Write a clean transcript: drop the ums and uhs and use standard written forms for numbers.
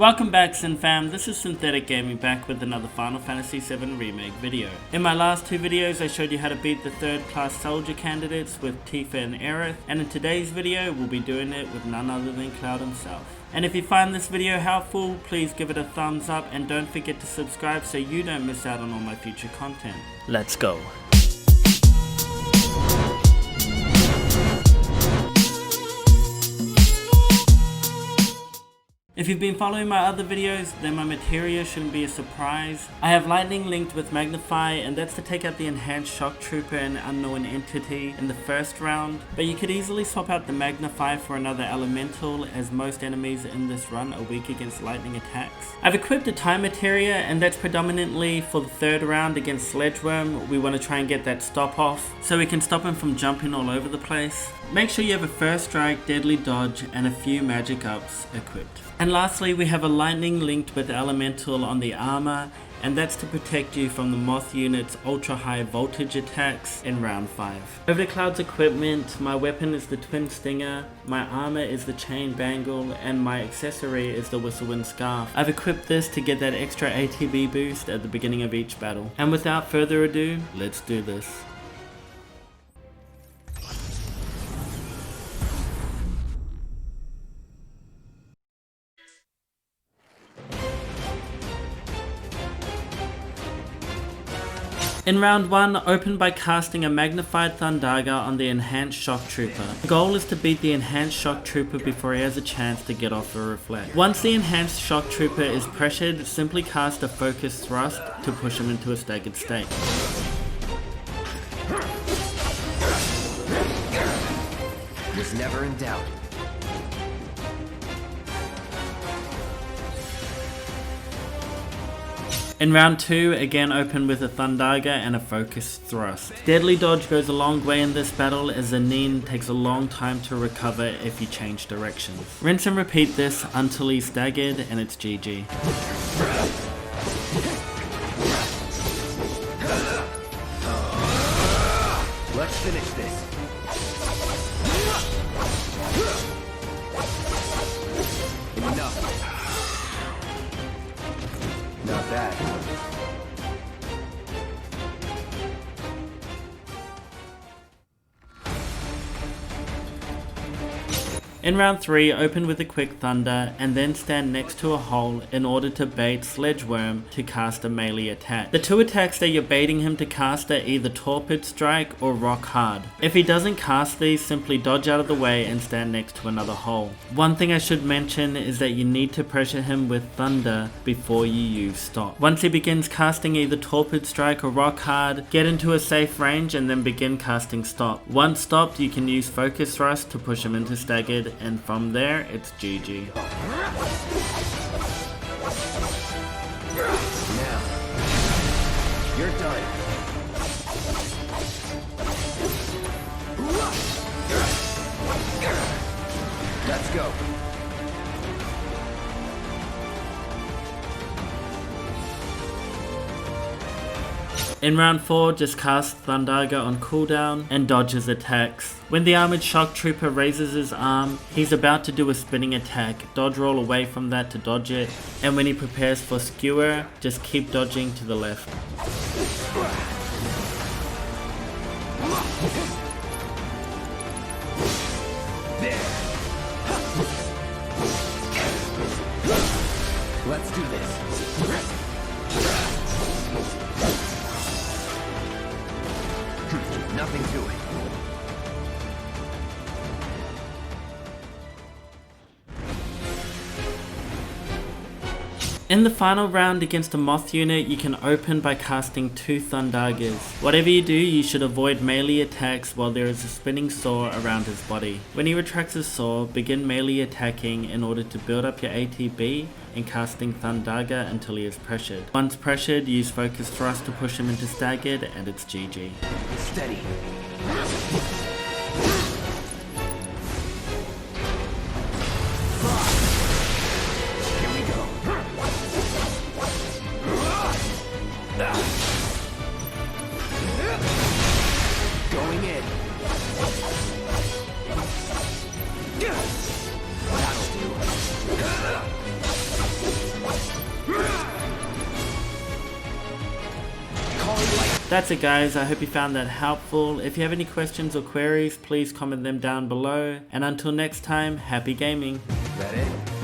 Welcome back Cyn-Fam, this is Cynthetic Gaming back with another Final Fantasy VII Remake video. In my last two videos I showed you how to beat the third class soldier candidates with Tifa and Aerith, and in today's video we'll be doing it with none other than Cloud himself. And if you find this video helpful, please give it a thumbs up and don't forget to subscribe so you don't miss out on all my future content. Let's go. If you've been following my other videos, then my Materia shouldn't be a surprise. I have lightning linked with Magnify, and that's to take out the enhanced shock trooper and unknown entity in the first round. But you could easily swap out the Magnify for another elemental, as most enemies in this run are weak against lightning attacks. I've equipped a time Materia, and that's predominantly for the third round against Sledgeworm. We want to try and get that stop off, so we can stop him from jumping all over the place. Make sure you have a first strike, deadly dodge, and a few magic ups equipped. And lastly, we have a lightning linked with elemental on the armor, and that's to protect you from the moth unit's ultra high voltage attacks in round 5. Over to Cloud's equipment, my weapon is the twin stinger, my armor is the chain bangle, and my accessory is the Whistlewind scarf. I've equipped this to get that extra ATB boost at the beginning of each battle. And without further ado, let's do this. In round 1, open by casting a magnified Thundaga on the enhanced shock trooper. The goal is to beat the enhanced shock trooper before he has a chance to get off a reflect. Once the enhanced shock trooper is pressured, simply cast a focused thrust to push him into a staggered state. Was never in doubt. In round 2, again open with a Thundaga and a focused thrust. Deadly dodge goes a long way in this battle, as Zanin takes a long time to recover if you change directions. Rinse and repeat this until he's staggered and it's GG. Let's finish this. Enough. Not bad. In round 3, open with a quick thunder and then stand next to a hole in order to bait Sledgeworm to cast a melee attack. The two attacks that you're baiting him to cast are either Torpid Strike or Rock Hard. If he doesn't cast these, simply dodge out of the way and stand next to another hole. One thing I should mention is that you need to pressure him with Thunder before you use Stop. Once he begins casting either Torpid Strike or Rock Hard, get into a safe range and then begin casting Stop. Once stopped, you can use Focus Thrust to push him into staggered, and from there, it's GG. Now, you're done. Let's go. In round 4, just cast Thundaga on cooldown and dodge his attacks. When the armored shock trooper raises his arm, he's about to do a spinning attack. Dodge roll away from that to dodge it, and when he prepares for skewer, just keep dodging to the left. There. Let's do this. Nothing to it. In the final round against a moth unit, you can open by casting 2 Thundagas. Whatever you do, you should avoid melee attacks while there is a spinning saw around his body. When he retracts his saw, begin melee attacking in order to build up your ATB and casting Thundaga until he is pressured. Once pressured, use Focus Thrust to push him into staggered and it's GG. Steady. Here we go. Going in. That'll do. That's it guys, I hope you found that helpful. If you have any questions or queries, please comment them down below. And until next time, happy gaming. Is that it?